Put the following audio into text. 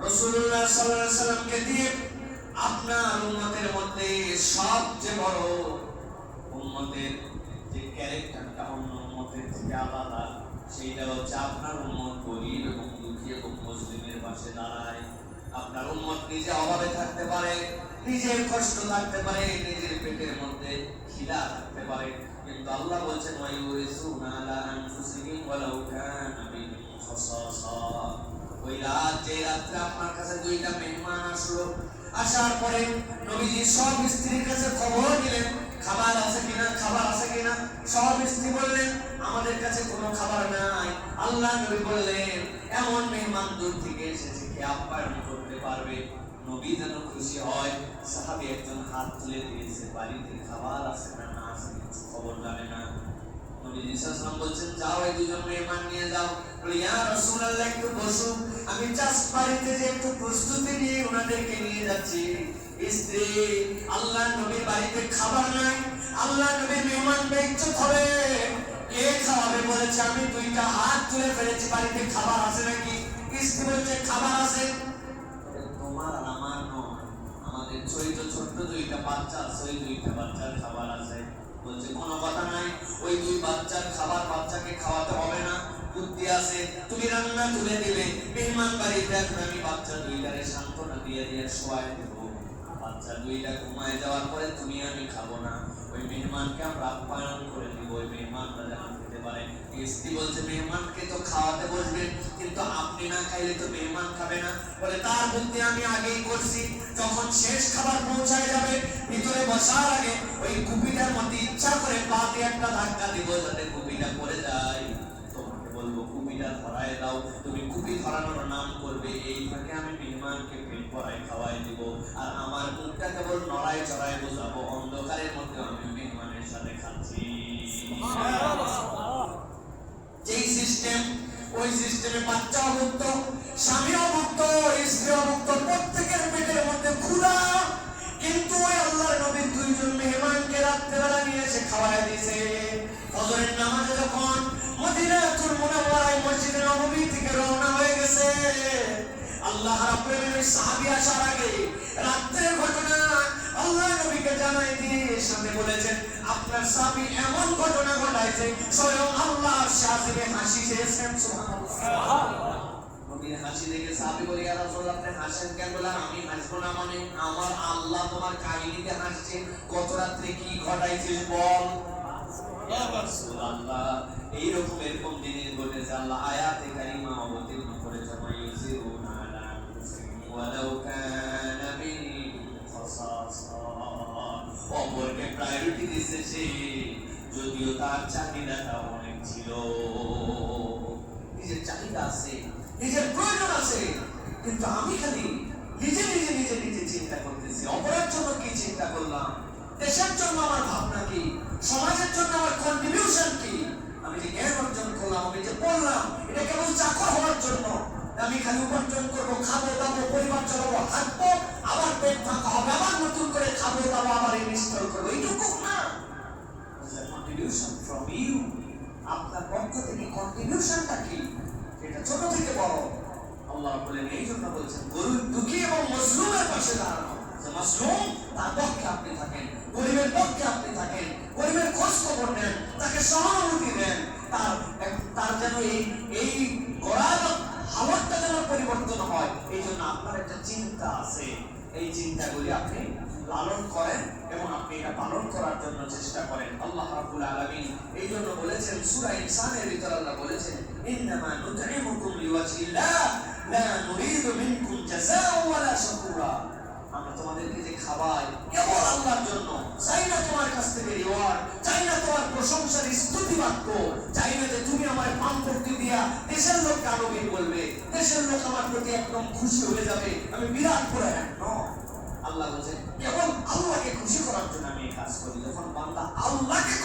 রাসূলুল্লাহ সাল্লাল্লাহু আলাইহি সাল্লামকে দিয়ে আপনার উম্মতের মধ্যে সবচেয়ে বড় উম্মতের যে ক্যারেক্টারটা অন্য উম্মতের থেকে আলাদা, সেইটা হচ্ছে আপনার উম্মত গরীব এবং দুঃখী এবং মুসলিমের পাশে দাঁড়ায়। আপনার উম্মত নিজে অভাবে থাকতে পারে, নিজের কষ্ট থাকতে পারে, নিজের পেটের মধ্যে খিদা থাকতে পারে, কিন্তু আল্লাহ বলছেন ওয়ায়ুরিসুনা আলা আনফুসিহিম ওয়ালাউ কানা বিহিম খাসাসা। ওই রাত, যে রাত্রে আপনার কাছে দুইটা মেহমান আসলো, আসার পরে নবীজি সব স্ত্রীর কাছে খবর নিলেন খাবার আছে কিনা, খাবার আছে কিনা। সব স্ত্রী বললেন আমাদের কাছে কোনো খাবার নাই। আল্লাহ নবী বললেন এমন মেহমান দূর থেকে এসেছে কে আপ্যায়ন করতে পারবে। নবী যেন খুশি হয়। সাহাবী একজন হাত তুলে দিয়েছে, বাড়িতে খাবার আছে না না আছে কিছু খবর জানে না। নবী সাল্লাল্লাহু আলাইহি বলছেন যাও এই দুজন মেহমান নিয়ে যাও। বলে ইয়া রাসূলুল্লাহ একটু বসুন, আমি জাস্ট বাড়িতে যে একটু প্রস্তুতি নিয়ে ওনাদেরকে নিয়ে যাচ্ছি। স্ত্রী আল্লাহ নবীর বাড়িতে খাবার নাই, আল্লাহ নবীর মেহমান বেইজ্জত হবে, কে খাওয়াবে বলেছে। আমি দুইটা হাত তুলে ফেলেছি, বাড়িতে খাবার আছে নাকি? স্ত্রী বলছে খাবার আছে। তোমার আর আমার নয়, আমাদের ছোট্ট দুইটা বাচ্চা আছে, ওই দুইটা বাচ্চার খাবার আছে। বলছে কোনো কথা নাই, ওই দুই বাচ্চার খাবার বাচ্চাকে খাওয়াতে হবে না, বুদ্ধি আছে, তুমি রান্না তুলে দিবে। মেহমান বাড়িতে এখন আমি বাচ্চা দুইটারে সান্ত্বনা দিয়ে দিয়ে শোয়ায় দেব। বাচ্চা দুইটা ঘুমায় যাওয়ার পরে তুমি আমি খাবো না, ওই মেহমানকে আমরা আপ্যায়ন করে দিব, ওই মেহমানরা যেন খেতে পারে। স্ত্রী বলছে মেহমানকে তো খাওয়াতে বসবেন, কিন্তু আপনি না খাইলে তো মেহমান খাবে না। বলে তার বুদ্ধি আমি আগেই করছি, যখন শেষ খাবার পৌঁছায় যাবে ভিতরে বসার আগে ওই কুপিটার মধ্যে ইচ্ছা করে পাতে একটা ধাক্কা দিব যাতে কুপিটা পড়ে যায়। তোমাকে বলবো কুপিটা ধরায় দাও, তুমি কুপি ধরানোর নাম করবে, এই ফাঁকে আমি মেহমানকে পেট ভরায় খাওয়াই দিব, আর আমার মুখটা কেবল নড়ায় চড়ায় বোঝাবো, অন্ধকারের মধ্যে আমি মেহমানের সাথে খাচ্ছি। যেই সিস্টেম, ওই সিস্টেমে বাচ্চা মুক্ত, স্বামীও মুক্ত, স্ত্রীও মুক্ত, প্রত্যেকের পেটের মধ্যে ক্ষুধা। কিন্তু ওই আল্লাহর নবীর দুইজন মেহমানকে রাত্রেবেলা নিয়ে এসে খাওয়ায় দিয়েছে। ফজরের নামাজে যখন মদিনাতুল মুনাওয়ারায় মসজিদে নববী থেকে রওনা হয়ে গেছে, আল্লাহ রাব্বুল আলামিন সাহাবী আসার আগে রাতের ঘটনা আল্লাহ নবীকে জানাই দিয়ে সামনে বলেছেন আপনার সাহাবী এমন ঘটনা ঘটাইছে স্বয়ং আল্লাহ সাহাবীকে হাসি দিয়েছেন। সুবহানাল্লাহ। নবীর হাসি দেখে সাহাবী বলে ইয়া রাসূলুল্লাহ আপনি হাসেন কেন? বলে আমি হাসবো না মানে আমার আল্লাহ তোমার কাহিনীতে হাসছে, গত রাতে কি ঘটাইছিস বল। ইয়া রাসূলুল্লাহ এইরকম এরকম জিনিস ঘটেছে, আল্লাহ আয়াতে কারিমা অবতীর্ণ করেছে মাইয়ুসিরুনা আলা আনফুসিহিম ওয়ালাউ কানা বিহিম খাসাসা। অপরকে প্রায়োরিটি দিয়েছে সে, যদিও তার চাহিদাটা অনেক ছিল। নিজের চাহিদা আছে, নিজের প্রয়োজন আছে, কিন্তু আমি খালি নিজে চিন্তা করতেছি। অপরের জন্য কি চিন্তা করলাম, দেশের জন্য আমার ভাবনা কি, সমাজের জন্য আমার কন্ট্রিবিউশন কি। আমি যে জ্ঞান অর্জন করলাম, আমি যে পড়লাম, এটা কেবল চাকর হওয়ার জন্য। আমি খালি উপার্জন করবো, খাবো দাবো, পরিবার চালাবো, হাঁটবো, আবার পেট ফাঁকা হবে, আবার নতুন করে খাবো দাবো, আবার ইনস্টল করবো, এইটুকু না। কন্ট্রিবিউশন ফ্রম ইউ, আপনার পক্ষ থেকে কন্ট্রিবিউশনটা কি, এটা ছোট থেকে বড়। আল্লাহ বলেন এই জন্য বলছেন গরিব দুঃখী এবং মজলুমের পাশে দাঁড়ানো। যে মজলুম তার পক্ষে আপনি থাকেন, গরিবের পক্ষে আপনি থাকেন, গরিবের খোঁজ খবর নেন, তাকে সহানুভূতি দেন, তার যেন এই গড়ার হাওয়াটা যেন পরিবর্তন হয়। এই জন্য আপনার একটা চিন্তা আছে, এই চিন্তাগুলি আপনি লালন করেন এবং আপনি এটা পালন করার জন্য চেষ্টা করেন। আল্লাহ রাব্বুল আলামিন এই জন্য বলেছেন সূরা ইনসানের ভিতরে আল্লাহ বলেছেন ইন্নামা নুতঈমুকুম লিওয়াজহিল্লাহ লা নুরিদু মিনকুম জাযাআও ওয়ালা শাকুরা। আমরা তোমাদেরকে যে খাওয়াই কেবল আল্লাহর জন্য, চাই না তোমার কাছ থেকে রিওয়ার্ড, চাই না তোমার প্রশংসার স্তুতি বাক্য, চাই না যে তুমি আমার পাম্পটি দিয়া দেশের লোক গানবীর বলবে, দেশের লোক আমার প্রতি একদম খুশি হয়ে যাবে, আমি বিরাট করে আল্লাহ বলছেন কেবল আল্লাহকে খুশি করার জন্য আমি এই কাজ করি। যখন বান্দা আল্লাহকে